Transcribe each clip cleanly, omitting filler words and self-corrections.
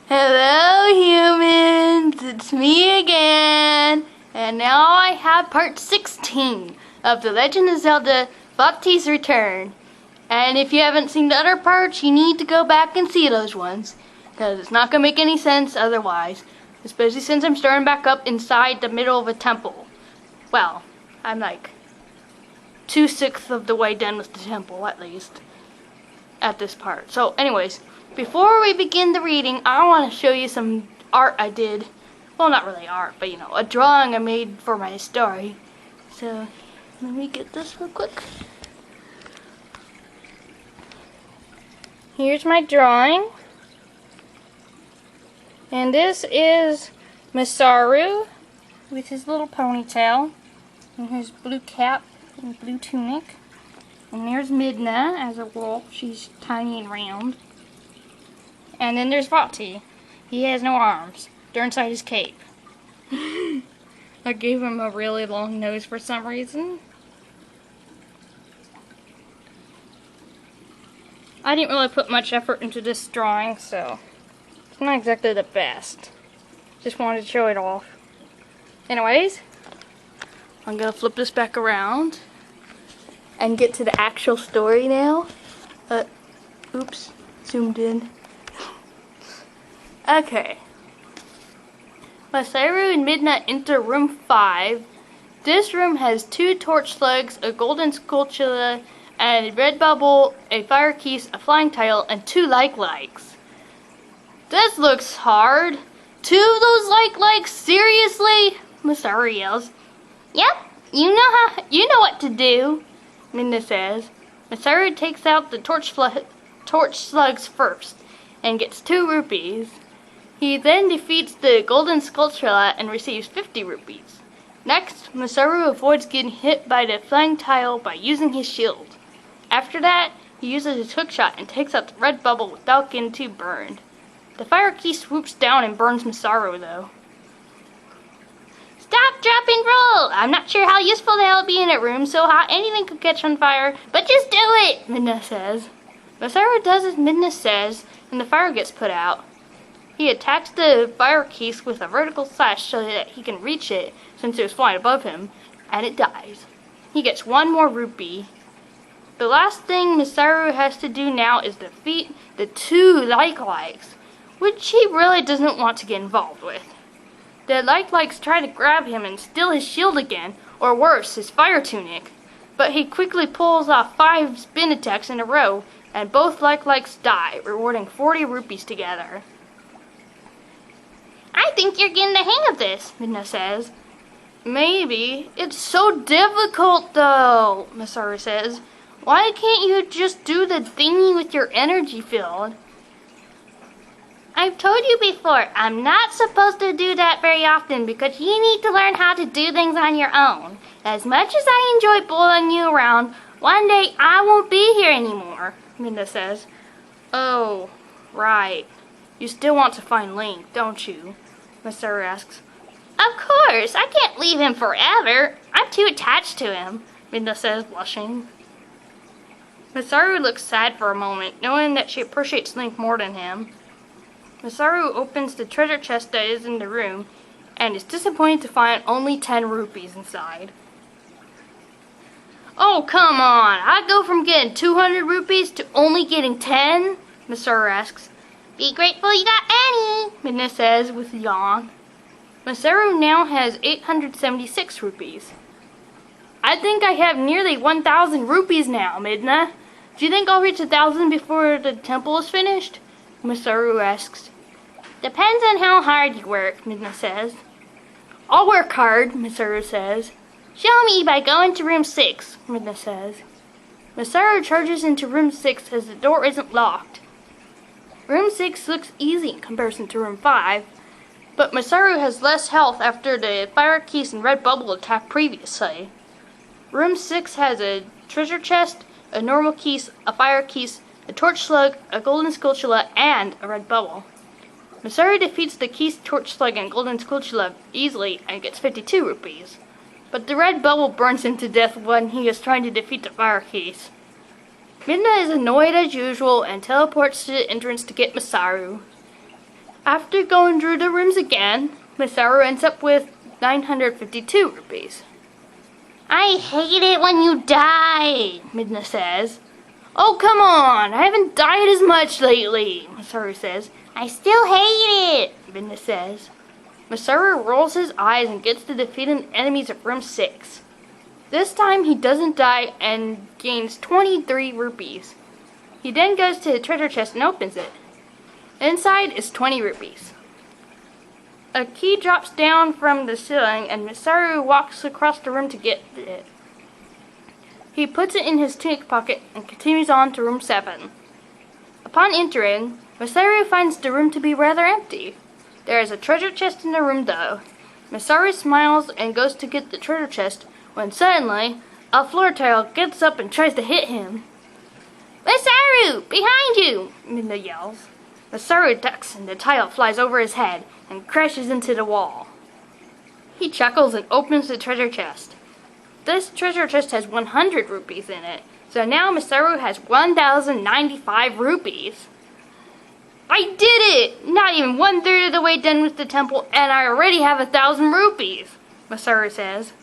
Hello humans, it's me again, and now I have part 16 of The Legend of Zelda Vaati's Return. And if you haven't seen the other parts, you need to go back and see those ones, because it's not going to make any sense otherwise, especially since I'm starting back up inside the middle of a temple. Well, I'm like 2/6 of the way done with the temple, at least, at this part. So anyways, before we begin the reading, I want to show you some art I did. Well, not really art, but you know, a drawing I made for my story. So, let me get this real quick. Here's my drawing. And this is Masaru with his little ponytail and his blue cap and blue tunic. And there's Midna as a wolf. She's tiny and round. And then there's Vaati. He has no arms. They're inside his cape. I gave him a really long nose for some reason. I didn't really put much effort into this drawing, so it's not exactly the best. Just wanted to show it off. Anyways, I'm gonna flip this back around and get to the actual story now. Oops, zoomed in. Okay. Masaru and Midna enter room 5. This room has 2 torch slugs, a golden spatula, and a red bubble, a fire keys, a flying tile, and 2 like-likes. This looks hard. 2 of those like-likes? Seriously? Masaru yells. Yep, you know what to do, Midna says. Masaru takes out the torch slugs first and gets 2 rupees. He then defeats the golden spatula and receives 50 rupees. Next, Masaru avoids getting hit by the flying tile by using his shield. After that, he uses his hookshot and takes out the red bubble without getting too burned. The fire key swoops down and burns Masaru though. Stop, drop, and roll! I'm not sure how useful they'll be in a room so hot anything could catch on fire, but just do it, Midna says. Masaru does as Midna says, and the fire gets put out. He attacks the fire keys with a vertical slash so that he can reach it since it was flying above him, and it dies. He gets 1 more rupee. The last thing Masaru has to do now is defeat the 2 like-likes, which he really doesn't want to get involved with. The like-likes try to grab him and steal his shield again, or worse, his fire tunic, but he quickly pulls off 5 spin attacks in a row, and both like-likes die, rewarding 40 rupees together. I think you're getting the hang of this, Midna says. Maybe. It's so difficult though, Masaru says. Why can't you just do the thingy with your energy field? I've told you before, I'm not supposed to do that very often because you need to learn how to do things on your own. As much as I enjoy bullying you around, one day I won't be here anymore, Midna says. Oh, right. You still want to find Link, don't you? Masaru asks. Of course, I can't leave him forever. I'm too attached to him, Midna says, blushing. Masaru looks sad for a moment, knowing that she appreciates Link more than him. Masaru opens the treasure chest that is in the room, and is disappointed to find only 10 rupees inside. Oh, come on! I go from getting 200 rupees to only getting 10? Masaru asks. Be grateful you got any, Midna says with a yawn. Masaru now has 876 rupees. I think I have nearly 1,000 rupees now, Midna. Do you think I'll reach 1,000 before the temple is finished? Masaru asks. Depends on how hard you work, Midna says. I'll work hard, Masaru says. Show me by going to room 6, Midna says. Masaru charges into room 6 as the door isn't locked. Room 6 looks easy in comparison to room 5, but Masaru has less health after the fire keys and red bubble attack previously. Room 6 has a treasure chest, a normal keys, a fire keys, a torch slug, a golden spatula, and a red bubble. Masaru defeats the keys, torch slug, and golden spatula easily and gets 52 rupees. But the red bubble burns him to death when he is trying to defeat the fire keys. Midna is annoyed as usual and teleports to the entrance to get Masaru. After going through the rooms again, Masaru ends up with 952 rupees. I hate it when you die, Midna says. Oh, come on, I haven't died as much lately, Masaru says. I still hate it, Midna says. Masaru rolls his eyes and gets to defeating enemies of room 6. This time he doesn't die and gains 23 rupees. He then goes to the treasure chest and opens it. Inside is 20 rupees. A key drops down from the ceiling and Masaru walks across the room to get it. He puts it in his tunic pocket and continues on to room 7. Upon entering, Masaru finds the room to be rather empty. There is a treasure chest in the room though. Masaru smiles and goes to get the treasure chest when suddenly, a floor tile gets up and tries to hit him. Masaru! Behind you! Midna yells. Masaru ducks and the tile flies over his head and crashes into the wall. He chuckles and opens the treasure chest. This treasure chest has 100 rupees in it, so now Masaru has 1,095 rupees. I did it! Not even 1/3 of the way done with the temple, and I already have 1,000 rupees, Masaru says.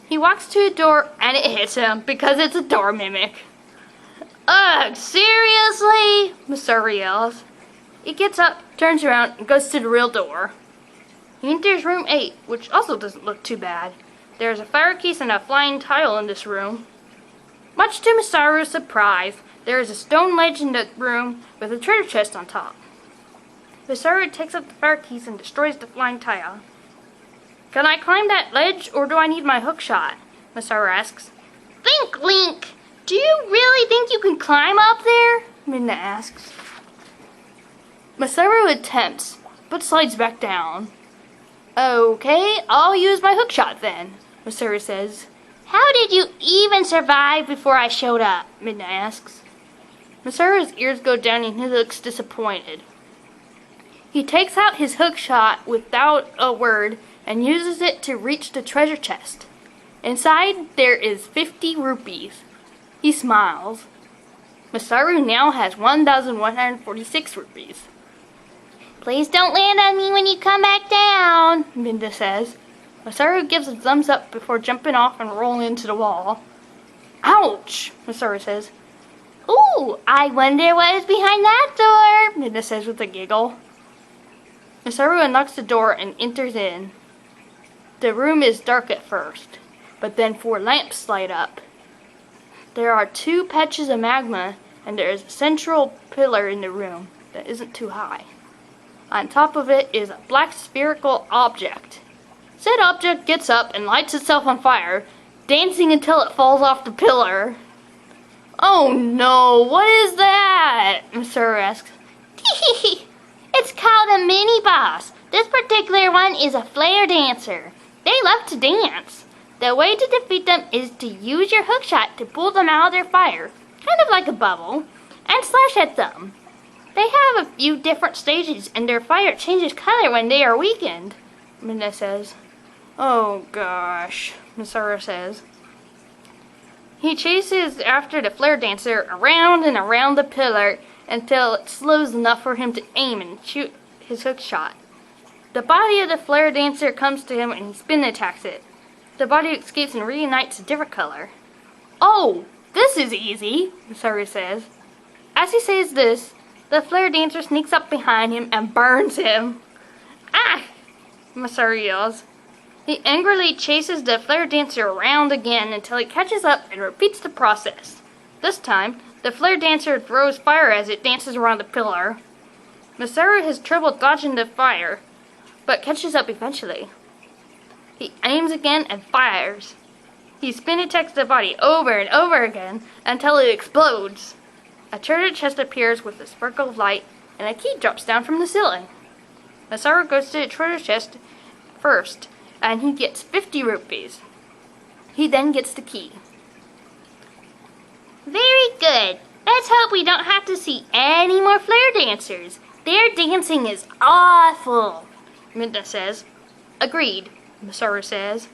He walks to a door and it hits him because it's a door mimic. Ugh, seriously? Masaru yells. He gets up, turns around, and goes to the real door. He enters room 8, which also doesn't look too bad. There is a fireplace and a flying tile in this room. Much to Masaru's surprise, there is a stone ledge in the room with a treasure chest on top. Masaru takes up the fire keys and destroys the flying tile. Can I climb that ledge or do I need my hook shot? Masaru asks. Think, Link! Do you really think you can climb up there? Midna asks. Masaru attempts, but slides back down. Okay, I'll use my hook shot then, Masaru says. How did you even survive before I showed up? Midna asks. Masaru's ears go down and he looks disappointed. He takes out his hook shot without a word and uses it to reach the treasure chest. Inside, there is 50 rupees. He smiles. Masaru now has 1,146 rupees. Please don't land on me when you come back down, Midna says. Masaru gives a thumbs up before jumping off and rolling into the wall. Ouch, Masaru says. Ooh, I wonder what is behind that door, Midna says with a giggle. Masaru unlocks the door and enters in. The room is dark at first, but then 4 lamps light up. There are 2 patches of magma, and there is a central pillar in the room that isn't too high. On top of it is a black spherical object. Said object gets up and lights itself on fire, dancing until it falls off the pillar. Oh no, what is that? Masaru asks. It's called a mini-boss. This particular one is a flare dancer. They love to dance. The way to defeat them is to use your hookshot to pull them out of their fire, kind of like a bubble, and slash at them. They have a few different stages and their fire changes color when they are weakened, Midna says. Oh gosh, Masaru says. He chases after the flare dancer around and around the pillar until it slows enough for him to aim and shoot his hook shot. The body of the flare dancer comes to him and he spin attacks it. The body escapes and reunites a different color. Oh, this is easy, Masaru says. As he says this, the flare dancer sneaks up behind him and burns him. Ah! Masaru yells. He angrily chases the flare dancer around again until he catches up and repeats the process. This time, the flare dancer throws fire as it dances around the pillar. Masaru has trouble dodging the fire, but catches up eventually. He aims again and fires. He spin attacks the body over and over again until it explodes. A treasure chest appears with a sparkle of light and a key drops down from the ceiling. Masaru goes to the treasure chest first and he gets 50 rupees. He then gets the key. Very good. Let's hope we don't have to see any more flare dancers. Their dancing is awful, Midna says. Agreed, Masaru says.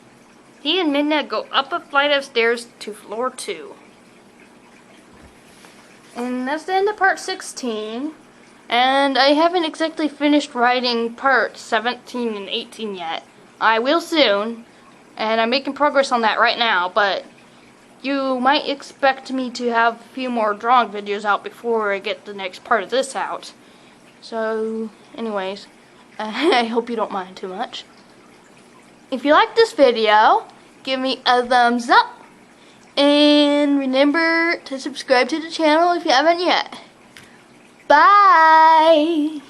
He and Midna go up a flight of stairs to floor 2. And that's the end of part 16. And I haven't exactly finished writing parts 17 and 18 yet. I will soon, and I'm making progress on that right now, but you might expect me to have a few more drawing videos out before I get the next part of this out. So, anyways, I hope you don't mind too much. If you like this video, give me a thumbs up. And remember to subscribe to the channel if you haven't yet. Bye!